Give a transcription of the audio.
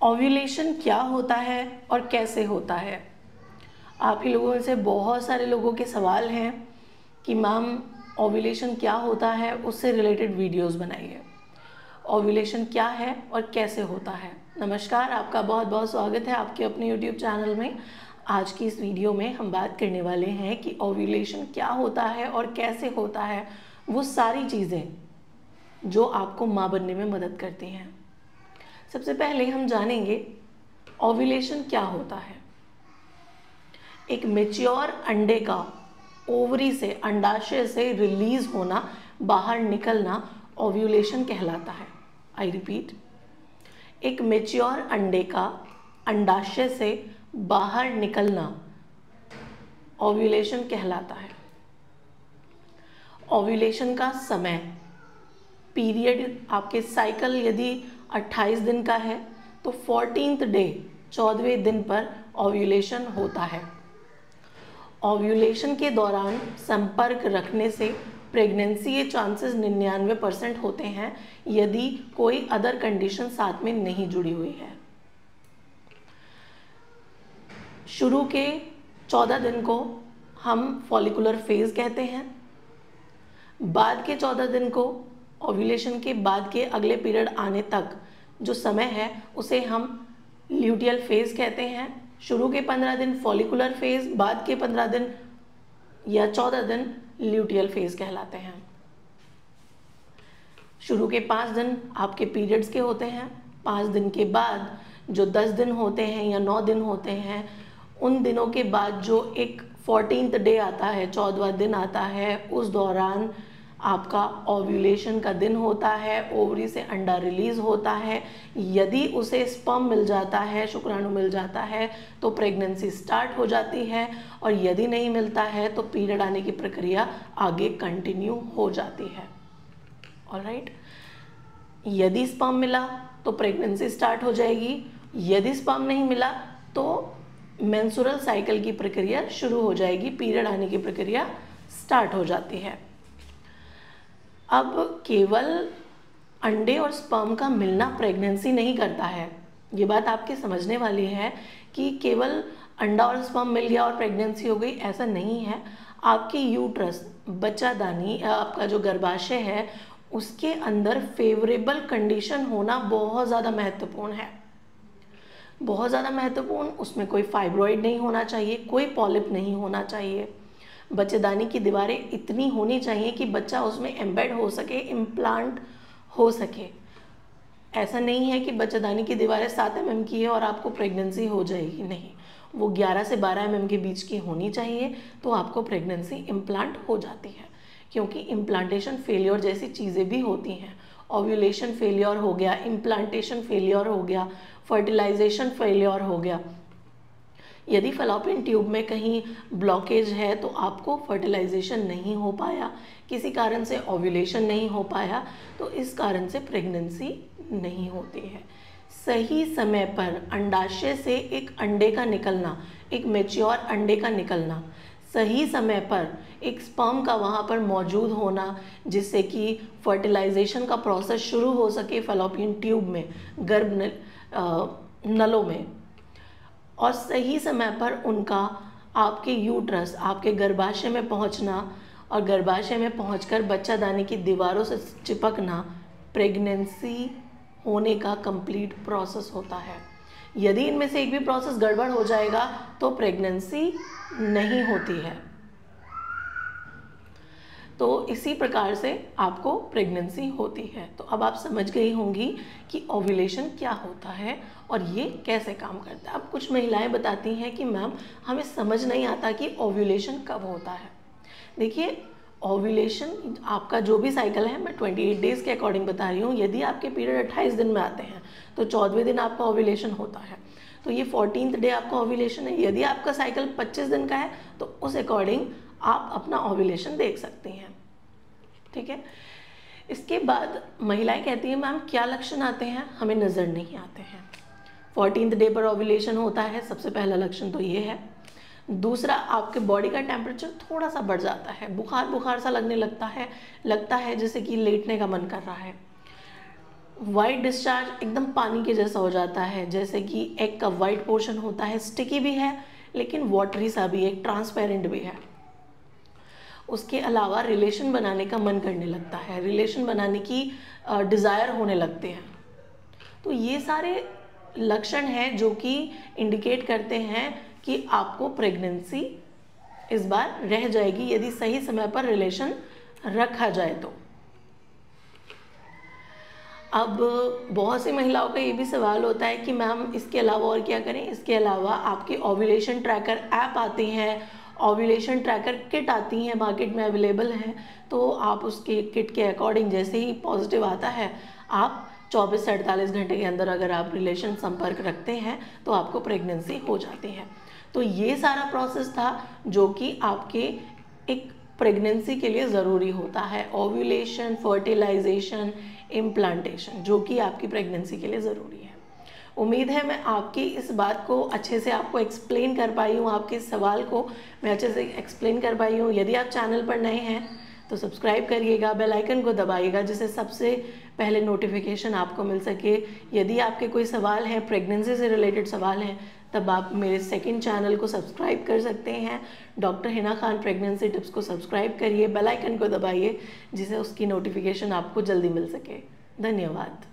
Ovulation क्या होता है और कैसे होता है? आप ही लोगों में से बहुत सारे लोगों के सवाल हैं कि मैम ओव्यूलेशन क्या होता है, उससे रिलेटेड वीडियोस बनाइए। ओव्यूलेशन क्या है और कैसे होता है? नमस्कार, आपका बहुत बहुत स्वागत है आपके अपने यूट्यूब चैनल में। आज की इस वीडियो में हम बात करने वाले हैं कि ओव्यूलेशन क्या होता है और कैसे होता है, वो सारी चीज़ें जो आपको माँ बनने में मदद करती हैं। सबसे पहले हम जानेंगे ओव्यूलेशन क्या होता है। एक मैच्योर अंडे का ओवरी से, अंडाशय से रिलीज होना, बाहर निकलना ओव्यूलेशन कहलाता है। आई रिपीट, एक मैच्योर अंडे का अंडाशय से बाहर निकलना ओव्यूलेशन कहलाता है। ओव्यूलेशन का समय, पीरियड, आपके साइकिल यदि 28 दिन का है तो 14th डे, 14वें दिन पर ओव्यूलेशन होता है। ओव्यूलेशन के दौरान संपर्क रखने से प्रेगनेंसी के चांसेस 99% होते हैं यदि कोई अदर कंडीशन साथ में नहीं जुड़ी हुई है। शुरू के 14 दिन को हम फॉलिकुलर फेज कहते हैं। बाद के 14 दिन को, ओव्यूलेशन के बाद के अगले पीरियड आने तक जो समय है उसे हम ल्यूटियल फेज कहते हैं। शुरू के 15 दिन फॉलिकुलर फेज, बाद के 15 दिन या 14 दिन ल्यूटियल फेज कहलाते हैं। शुरू के 5 दिन आपके पीरियड्स के होते हैं। 5 दिन के बाद जो 10 दिन होते हैं या 9 दिन होते हैं, उन दिनों के बाद जो एक 14th डे आता है, 14वां दिन आता है, उस दौरान आपका ओव्यूलेशन का दिन होता है। ओवरी से अंडा रिलीज होता है। यदि उसे स्पर्म मिल जाता है, शुक्राणु मिल जाता है, तो प्रेगनेंसी स्टार्ट हो जाती है, और यदि नहीं मिलता है तो पीरियड आने की प्रक्रिया आगे कंटिन्यू हो जाती है। ऑलराइट, यदि स्पर्म मिला तो प्रेगनेंसी स्टार्ट हो जाएगी। यदि स्पर्म नहीं मिला तो मेंस्ट्रुअल साइकिल की प्रक्रिया शुरू हो जाएगी, पीरियड आने की प्रक्रिया स्टार्ट हो जाती है। अब केवल अंडे और स्पर्म का मिलना प्रेगनेंसी नहीं करता है। ये बात आपके समझने वाली है कि केवल अंडा और स्पर्म मिल गया और प्रेगनेंसी हो गई, ऐसा नहीं है। आपके यूट्रस, बच्चादानी, आपका जो गर्भाशय है, उसके अंदर फेवरेबल कंडीशन होना बहुत ज़्यादा महत्वपूर्ण है। बहुत ज़्यादा महत्वपूर्ण। उसमें कोई फाइब्रॉइड नहीं होना चाहिए, कोई पॉलिप नहीं होना चाहिए। बच्चेदानी की दीवारें इतनी होनी चाहिए कि बच्चा उसमें एम्बेड हो सके, इम्प्लांट हो सके। ऐसा नहीं है कि बच्चेदानी की दीवारें 7 mm की है और आपको प्रेगनेंसी हो जाएगी, नहीं। वो 11 से 12 mm के बीच की होनी चाहिए, तो आपको प्रेगनेंसी इम्प्लांट हो जाती है। क्योंकि इम्प्लांटेशन फेलियर जैसी चीज़ें भी होती हैं। ओव्यूलेशन फेलियर हो गया, इम्प्लांटेशन फेलियर हो गया, फर्टिलाइजेशन फेलियर हो गया। यदि फैलोपियन ट्यूब में कहीं ब्लॉकेज है तो आपको फर्टिलाइजेशन नहीं हो पाया, किसी कारण से ओव्यूलेशन नहीं हो पाया, तो इस कारण से प्रेगनेंसी नहीं होती है। सही समय पर अंडाशय से एक अंडे का निकलना, एक मैच्योर अंडे का निकलना, सही समय पर एक स्पर्म का वहाँ पर मौजूद होना, जिससे कि फर्टिलाइजेशन का प्रोसेस शुरू हो सके फैलोपियन ट्यूब में, गर्भ नलों में, और सही समय पर उनका आपके यूट्रस, आपके गर्भाशय में पहुंचना, और गर्भाशय में पहुंचकर बच्चादानी की दीवारों से चिपकना प्रेगनेंसी होने का कंप्लीट प्रोसेस होता है। यदि इनमें से एक भी प्रोसेस गड़बड़ हो जाएगा तो प्रेगनेंसी नहीं होती है। तो इसी प्रकार से आपको प्रेगनेंसी होती है। तो अब आप समझ गई होंगी कि ओव्यूलेशन क्या होता है और ये कैसे काम करता है। अब कुछ महिलाएं बताती हैं कि मैम हमें समझ नहीं आता कि ओव्यूलेशन कब होता है। देखिए, ओव्यूलेशन आपका जो भी साइकिल है, मैं 28 डेज़ के अकॉर्डिंग बता रही हूँ। यदि आपके पीरियड 28 दिन में आते हैं तो 14वें दिन आपका ओव्यूलेशन होता है, तो ये 14th डे आपका ओव्यूलेशन है। यदि आपका साइकिल 25 दिन का है तो उस अकॉर्डिंग आप अपना ओव्यूलेशन देख सकती हैं, ठीक है। इसके बाद महिलाएं कहती हैं मैम क्या लक्षण आते हैं, हमें नज़र नहीं आते हैं। 14th डे पर ओव्यूलेशन होता है, सबसे पहला लक्षण तो ये है। दूसरा, आपके बॉडी का टेम्परेचर थोड़ा सा बढ़ जाता है, बुखार बुखार सा लगने लगता है जैसे कि लेटने का मन कर रहा है। वाइट डिस्चार्ज एकदम पानी के जैसा हो जाता है, जैसे कि एग का वाइट पोर्शन होता है, स्टिकी भी है लेकिन वाटरी सा भी है, ट्रांसपेरेंट भी है। उसके अलावा रिलेशन बनाने का मन करने लगता है, रिलेशन बनाने की डिज़ायर होने लगते हैं। तो ये सारे लक्षण हैं जो कि इंडिकेट करते हैं कि आपको प्रेगनेंसी इस बार रह जाएगी यदि सही समय पर रिलेशन रखा जाए तो। अब बहुत सी महिलाओं का ये भी सवाल होता है कि मैम इसके अलावा और क्या करें। इसके अलावा आपके ओव्यूलेशन ट्रैकर ऐप आती हैं, ओव्यूलेशन ट्रैकर किट आती हैं, मार्केट में अवेलेबल हैं। तो आप उसके किट के अकॉर्डिंग जैसे ही पॉजिटिव आता है, आप 24 से 48 घंटे के अंदर अगर आप रिलेशन संपर्क रखते हैं तो आपको प्रेगनेंसी हो जाती है। तो ये सारा प्रोसेस था जो कि आपके एक प्रेगनेंसी के लिए ज़रूरी होता है। ओव्यूलेशन, फर्टिलाइजेशन, इम्प्लांटेशन, जो कि आपकी प्रेगनेंसी के लिए ज़रूरी है। उम्मीद है मैं आपकी इस बात को अच्छे से आपको एक्सप्लेन कर पाई हूँ, आपके इस सवाल को मैं अच्छे से एक्सप्लेन कर पाई हूँ। यदि आप चैनल पर नए हैं तो सब्सक्राइब करिएगा, बेल आइकन को दबाइएगा जिससे सबसे पहले नोटिफिकेशन आपको मिल सके। यदि आपके कोई सवाल हैं, प्रेगनेंसी से रिलेटेड सवाल हैं, तब आप मेरे सेकंड चैनल को सब्सक्राइब कर सकते हैं, doctor Hina Khan pregnancy tips को सब्सक्राइब करिए, बेल आइकन को दबाइए जिससे उसकी नोटिफिकेशन आपको जल्दी मिल सके। धन्यवाद।